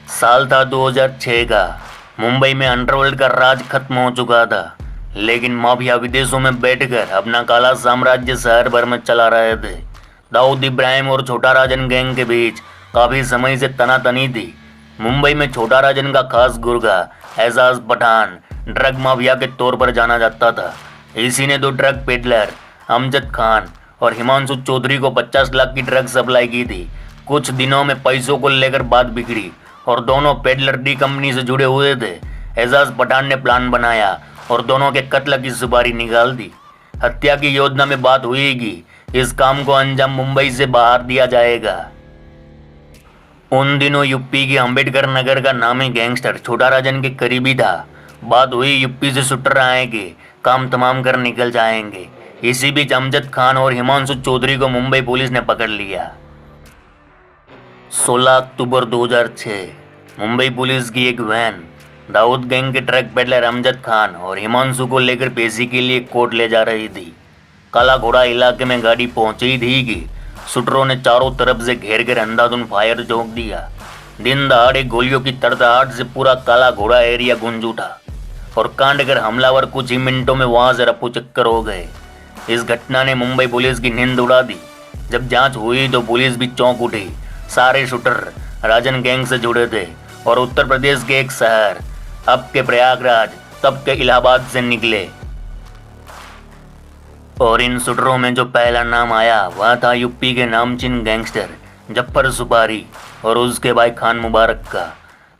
साल था 2006 का। मुंबई में अंडरवर्ल्ड का राज खत्म हो चुका था, लेकिन माफिया विदेशों में बैठकर अपना काला साम्राज्य शहर भर में चला रहे थे। दाऊद इब्राहिम और छोटा राजन गैंग के बीच काफी समय से तनातनी थी। मुंबई में छोटा राजन का खास गुर्गा एजाज पठान ड्रग माफिया के तौर पर जाना जाता था। इसी ने दो ड्रग पेडलर अमजद खान और हिमांशु चौधरी को 50 लाख की ड्रग सप्लाई की थी। कुछ दिनों में पैसों को लेकर बात बिगड़ी और दोनों पेडलर डी कंपनी से जुड़े हुए थे। एजाज पठान ने प्लान बनाया और दोनों के कत्ल की सुपारी निकाल दी। हत्या की योजना में बात हुई कि इस काम को अंजाम मुंबई से बाहर दिया जाएगा। उन दिनों यूपी के अंबेडकर नगर का नामी गैंगस्टर छोटा राजन के करीबी था। बात हुई यूपी से शूटर आएंगे, काम तमाम कर निकल जाएंगे। इसी बीच अमजद खान और हिमांशु चौधरी को मुंबई पुलिस ने पकड़ लिया। 16 अक्टूबर 2006 मुंबई पुलिस की एक वैन दाऊद गैंग के ट्रक पेडलर अमजद खान और हिमांशु को लेकर पेशी के लिए कोर्ट ले जा रही थी। काला घोड़ा इलाके में गाड़ी पहुंची थी कि शूटरों ने चारों तरफ से घेर कर अंधाधुंध फायर झोंक दिया। दिन दहाड़े गोलियों की तड़तड़ाहट से पूरा काला घोड़ा एरिया गूंज उठा और कांड कर हमलावर कुछ ही मिनटों में वहां से रफू चक्कर हो गए। इस घटना ने मुंबई पुलिस की नींद उड़ा दी। जब जांच हुई तो पुलिस भी चौंक उठी। सारे शूटर राजन गैंग से जुड़े थे और उत्तर प्रदेश के एक शहर, अब के प्रयागराज तब के इलाहाबाद से निकले। और इन शूटरों में जो पहला नाम आया वह था यूपी के नामचीन गैंगस्टर जफर सुपारी और उसके भाई खान मुबारक का।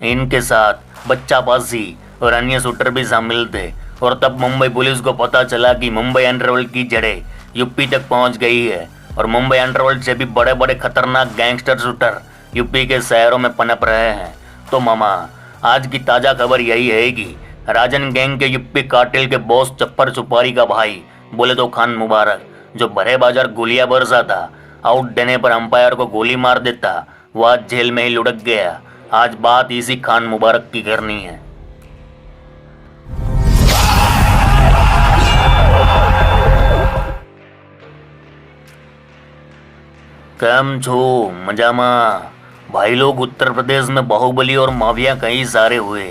इनके साथ बच्चा पासी और अन्य शूटर भी शामिल थे। और तब मुंबई पुलिस को पता चला कि मुंबई अंडरवर्ल्ड की जड़ें यूपी तक पहुंच गई है और मुंबई अंडरवर्ल्ड से भी बड़े बड़े खतरनाक गैंगस्टर शूटर यूपी के शहरों में पनप रहे हैं। तो मामा, आज की ताज़ा खबर यही है कि राजन गैंग के यूपी कार्टेल के बॉस जफर सुपारी का भाई बोले तो खान मुबारक, जो भरे बाजार गोलियां बरसाता, आउट देने पर अंपायर को गोली मार देता, वह जेल में ही लुढ़क गया। आज बात इसी खान मुबारक की करनी है। केम छो मजामा भाई लोग। उत्तर प्रदेश में बाहुबली और माफिया कई सारे हुए,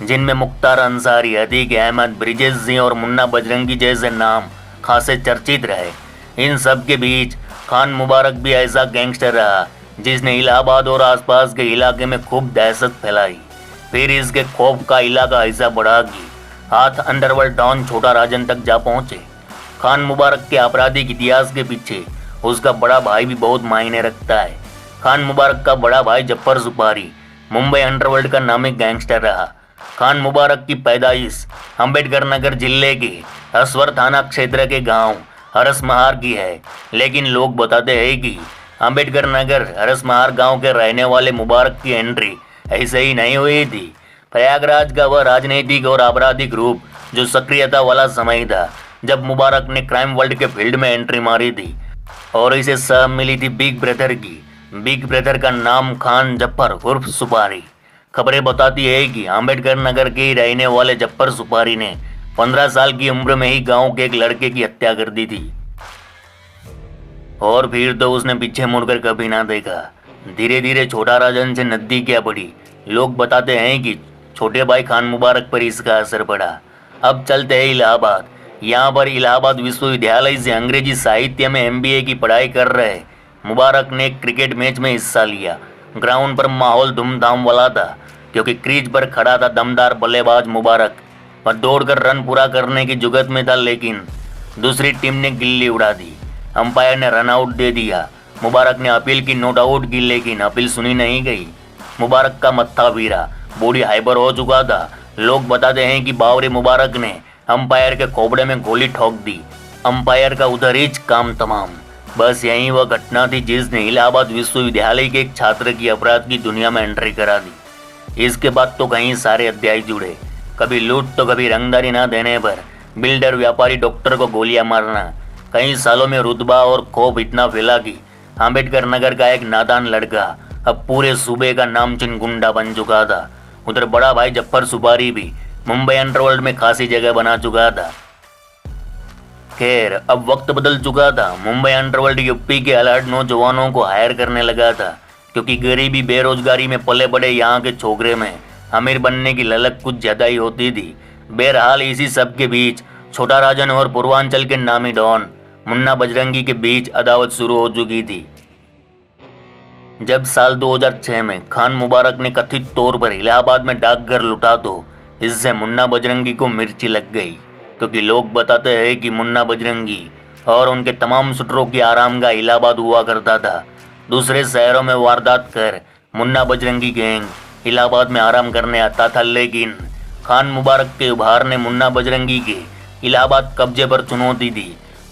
जिनमें मुख्तार अंसारी, अतीक अहमद, ब्रिजेश सिंह और मुन्ना बजरंगी जैसे नाम खासे चर्चित रहे। इन सब के बीच खान मुबारक भी ऐसा गैंगस्टर रहा जिसने इलाहाबाद और आसपास के इलाके में खूब दहशत फैलाई। फिर इसके खौफ का इलाका ऐसा बढ़ा कि हाथ अंडरवर्ल्ड डॉन छोटा राजन तक जा पहुंचे। खान मुबारक के आपराधिक इतिहास के पीछे उसका बड़ा भाई भी बहुत मायने रखता है। खान मुबारक का बड़ा भाई जफर सुपारी मुंबई अंडरवर्ल्ड का नामी गैंगस्टर रहा। खान मुबारक की पैदाइश अंबेडकर नगर जिले के हसवर थाना क्षेत्र के गांव हरसमहार की है, लेकिन लोग बताते हैं कि अंबेडकर नगर हरसमहार गांव के रहने वाले मुबारक की एंट्री ऐसे ही नहीं हुई थी। प्रयागराज का वह राजनीतिक और आपराधिक रूप जो सक्रियता वाला समय था जब मुबारक ने क्राइम वर्ल्ड के फील्ड में एंट्री मारी थी और इसे सह मिली थी बिग ब्रदर की। बिग ब्रदर का नाम खान जफर उर्फ सुपारी। खबरें बताती है कि अंबेडकर नगर के ही रहने वाले जफर सुपारी ने 15 साल की उम्र में ही गांव के एक लड़के की हत्या कर दी थी और फिर तो उसने पीछे मुड़कर कभी ना देखा। धीरे धीरे छोटा राजन से नजदीकियां बढ़ी। लोग बताते हैं कि छोटे भाई खान मुबारक पर इसका असर पड़ा। अब चलते हैं इलाहाबाद। यहाँ पर इलाहाबाद विश्वविद्यालय से अंग्रेजी साहित्य में MBA की पढ़ाई कर रहे मुबारक ने एक क्रिकेट मैच में हिस्सा लिया। ग्राउंड पर माहौल धूमधाम वाला था क्योंकि क्रीज पर खड़ा था दमदार बल्लेबाज मुबारक। वह दौड़कर रन पूरा करने की जुगत में था, लेकिन दूसरी टीम ने गिल्ली उड़ा दी। अंपायर ने रन आउट दे दिया। मुबारक ने अपील की, नोट आउट की, लेकिन अपील सुनी नहीं गई। मुबारक का मत्था पीरा, बॉडी हाइपर हो चुका था। लोग बताते हैं कि बावरी मुबारक ने अंपायर के खोपड़े में गोली ठोक दी। अंपायर का उधर ही काम तमाम। बस यही वह घटना थी जिसने इलाहाबाद विश्वविद्यालय के एक छात्र की अपराध की दुनिया में एंट्री करा दी। इसके बाद तो कई सारे अध्याय जुड़े, कभी लूट तो कभी रंगदारी ना देने पर बिल्डर, व्यापारी, डॉक्टर को गोलियां मारना। कई सालों में रुतबा और खौफ इतना फैला कि अंबेडकर नगर का एक नादान लड़का अब पूरे सूबे का नामचीन गुंडा बन चुका था। उधर बड़ा भाई जफर सुपारी भी मुंबई अंडरवर्ल्ड में खासी जगह बना चुका था। खैर, अब वक्त बदल चुका था। मुंबई अंडरवर्ल्ड यूपी के अलर्ट नौजवानों को हायर करने लगा था क्योंकि गरीबी बेरोजगारी में पले बड़े यहाँ के छोकरे में अमीर बनने की ललक कुछ ज्यादा ही होती थी। बहरहाल इसी सब के बीच छोटा राजन और पूर्वांचल के नामी डॉन मुन्ना बजरंगी के बीच अदावत शुरू हो चुकी थी। जब साल 2006 में खान मुबारक ने कथित तौर पर इलाहाबाद में डाकघर लूटा तो इससे मुन्ना बजरंगी को मिर्ची लग गई, क्योंकि लोग बताते हैं कि मुन्ना बजरंगी और उनके तमाम शूटरों की आरामगाह इलाहाबाद हुआ करता था। दूसरे शहरों में वारदात कर मुन्ना बजरंगी गैंग इलाहाबाद में आराम करने आता था, लेकिन खान मुबारक के उभार ने मुन्ना बजरंगी के इलाहाबाद कब्जे पर चुनौती दी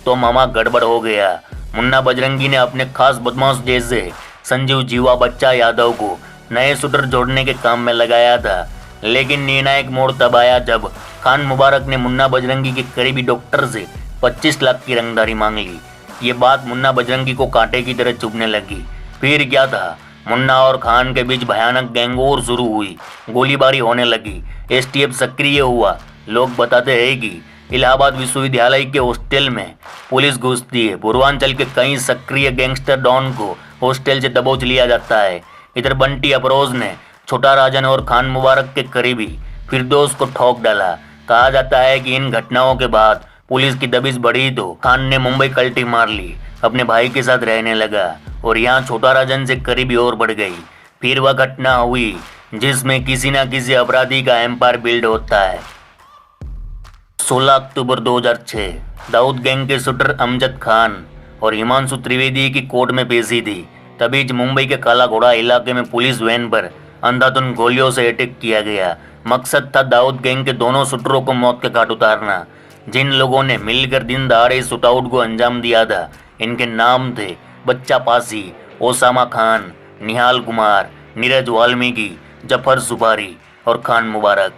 तो मामा गड़बड़ हो गया। मुन्ना बजरंगी ने अपने खास बदमाश जैसे संजीव जीवा बच्चा यादव को नए शूटर जोड़ने के काम में लगाया था, लेकिन निर्णायक मोड़ तब आया जब खान मुबारक ने मुन्ना बजरंगी के करीबी डॉक्टर से 25 लाख की रंगदारी मांग ली। ये बात मुन्ना बजरंगी को कांटे की तरह चुभने लगी। फिर क्या था, मुन्ना और खान के बीच भयानक गैंगवॉर शुरू हुई, गोलीबारी होने लगी, एसटीएफ सक्रिय हुआ। लोग बताते हैं कि इलाहाबाद विश्वविद्यालय के हॉस्टल में पुलिस घुसती है। पूर्वांचल के कई सक्रिय गैंगस्टर डॉन को हॉस्टल से दबोच लिया जाता है। इधर बंटी अफरोज ने छोटा राजन और खान मुबारक के करीबी फिरदौस को ठोक डाला। कहा जाता है कि इन घटनाओं के बाद पुलिस की दबिश बढ़ी तो खान ने मुंबई कल्टी मार ली, अपने भाई के साथ रहने लगा और यहाँ छोटा राजन से करीबी और बढ़ गई। फिर वह घटना हुई जिसमें किसी न किसी अपराधी का एम्पायर बिल्ड होता है। 16 अक्टूबर 2006 दाऊद गैंग के शूटर अमजद खान और हिमांशु त्रिवेदी की कोर्ट में पेशी थी। तभी मुंबई के काला घोड़ा इलाके में पुलिस वैन पर अंधाधुंध गोलियों से अटैक किया गया। मकसद था दाऊद गैंग के दोनों शूटरों को मौत के घाट उतारना। जिन लोगों ने मिलकर दिन दहाड़े इस शूटआउट को अंजाम दिया था, इनके नाम थे बच्चा पासी, ओसामा खान, निहाल कुमार, नीरज वाल्मीकि, जफर सुपारी और खान मुबारक।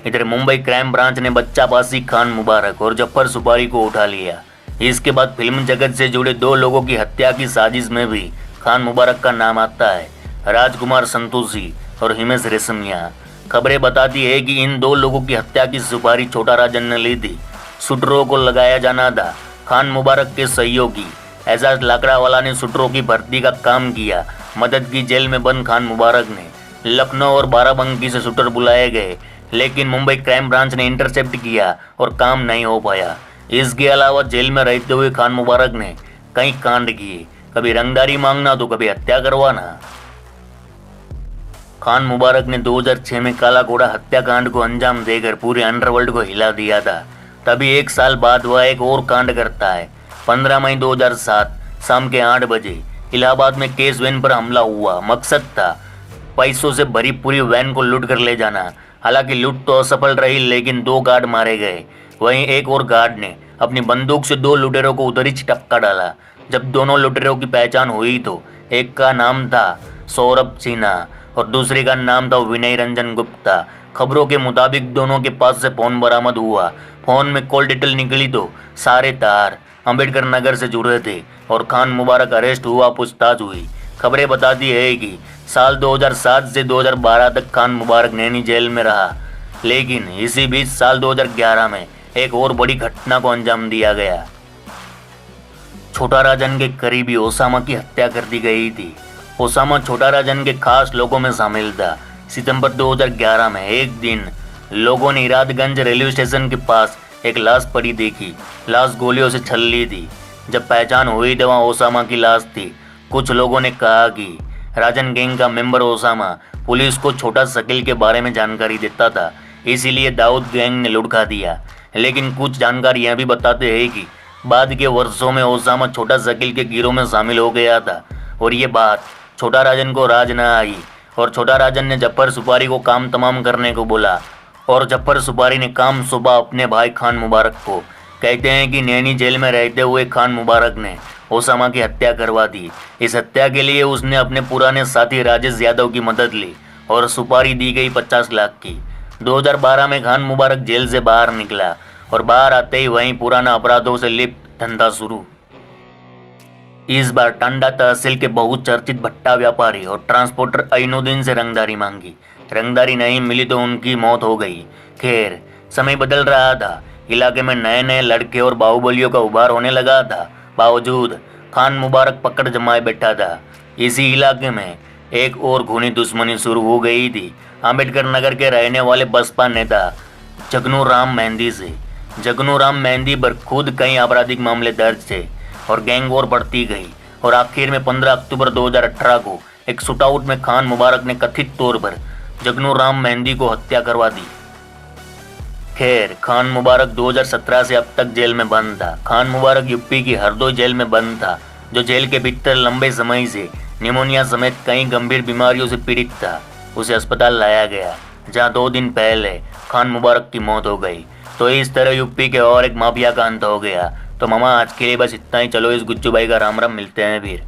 इधर मुंबई क्राइम ब्रांच ने बच्चा पासी, खान मुबारक और जफर सुपारी को उठा लिया। इसके बाद फिल्म जगत से जुड़े 2 लोगों की हत्या की साजिश में भी खान मुबारक का नाम आता है, राजकुमार संतोषी और हिमेश रेशमिया। खबरें बताती है कि इन 2 लोगों की हत्या की सुपारी छोटा राजन ने ली थी। शूटरों को लगाया जाना था खान मुबारक के सहयोगी एजाज लाकड़ावाला ने शूटरों की भर्ती का काम किया। मदद की जेल में बंद खान मुबारक ने लखनऊ और बाराबंकी से शूटर बुलाए गए, लेकिन मुंबई क्राइम ब्रांच ने इंटरसेप्ट किया और काम नहीं हो पाया। इसके अलावा जेल में रहते हुए खान मुबारक ने कई कांड किए, कभी रंगदारी मांगना तो कभी हत्या करवाना। खान मुबारक ने 2006 में काला घोड़ा हत्याकांड को अंजाम देकर पूरे अंडरवर्ल्ड को हिला दिया था। तभी 1 साल बाद वह एक और कांड करता है। 15 मई 2007 शाम के 8 बजे इलाहाबाद में केस वैन पर हमला हुआ। मकसद था पैसों से भरी पूरी वैन को लूट कर ले जाना। हालांकि लूट तो असफल रही, लेकिन 2 गार्ड मारे गए। वहीं एक और गार्ड ने अपनी बंदूक से 2 लुटेरों को उधर ही टपका डाला। जब दोनों लुटेरों की पहचान हुई तो एक का नाम था सौरभ सिन्हा और दूसरे का नाम था विनय रंजन गुप्ता। खबरों के मुताबिक दोनों के पास से फोन बरामद हुआ। फोन में कॉल डिटेल निकली तो सारे तार अंबेडकर नगर से जुड़े थे और खान मुबारक अरेस्ट हुआ, पूछताछ हुई। खबरें बताती है कि साल 2007 से 2012 तक खान मुबारक नैनी जेल में रहा, लेकिन इसी बीच साल 2011 में एक और बड़ी घटना को अंजाम दिया गया। छोटा राजन के करीबी ओसामा की हत्या कर दी गई थी। ओसामा छोटा राजन के खास लोगों में शामिल था। सितंबर 2011 में एक दिन लोगों ने इरादगंज रेलवे स्टेशन के पास एक लाश पड़ी देखी। लाश गोलियों से छल्ली थी। जब पहचान हुई तो वहाँ ओसामा की लाश थी। कुछ लोगों ने कहा कि राजन गैंग का मेंबर ओसामा पुलिस को छोटा शकील के बारे में जानकारी देता था, इसीलिए दाऊद गैंग ने लुढ़का दिया। लेकिन कुछ जानकारी यह भी बताते हैं कि बाद के वर्षों में ओसामा छोटा शकील के गिरोह में शामिल हो गया था और ये बात छोटा राजन को राज न आई और छोटा राजन ने जफर सुपारी को काम तमाम करने को बोला और जफर सुपारी ने काम सौंपा अपने भाई खान मुबारक को। कहते हैं कि नैनी जेल में रहते हुए खान मुबारक ने ओसामा की हत्या करवा दी। इस हत्या के लिए उसने अपने पुराने साथी राजेश यादव की मदद ली और सुपारी दी गई 50 लाख की। 2012 में खान मुबारक जेल से बाहर निकला और बाहर आते ही वहीं पुराना अपराधों से लिप्त धंधा शुरू। इस बार टांडा तहसील के बहुचर्चित भट्टा व्यापारी और ट्रांसपोर्टर अइनुद्दीन से रंगदारी मांगी। रंगदारी नहीं मिली तो उनकी मौत हो गई। खैर, समय बदल रहा था। इलाके में नए नए लड़के और बाहुबलियों का उभार होने लगा था। बावजूद खान मुबारक पकड़ जमाए बैठा था। इसी इलाके में एक और खूनी दुश्मनी शुरू हो गई थी अंबेडकर नगर के रहने वाले बसपा नेता जगनू राम मेहंदी से। जगनू राम मेहंदी पर खुद कई आपराधिक मामले दर्ज थे और गैंग वॉर बढ़ती गई और आखिर में 15 अक्टूबर 2018 को एक शूटआउट में खान मुबारक ने कथित तौर पर जगनू राम मेहंदी को हत्या करवा दी। खैर, खान मुबारक 2017 से अब तक जेल में बंद था। खान मुबारक यूपी की हरदोई जेल में बंद था, जो जेल के भीतर लंबे समय से निमोनिया समेत कई गंभीर बीमारियों से पीड़ित था। उसे अस्पताल लाया गया, जहां 2 दिन पहले खान मुबारक की मौत हो गई। तो इस तरह यूपी के और एक माफिया का अंत हो गया। तो मामा, आज के लिए बस इतना ही। चलो इस गुज्जू भाई का राम राम, मिलते हैं फिर।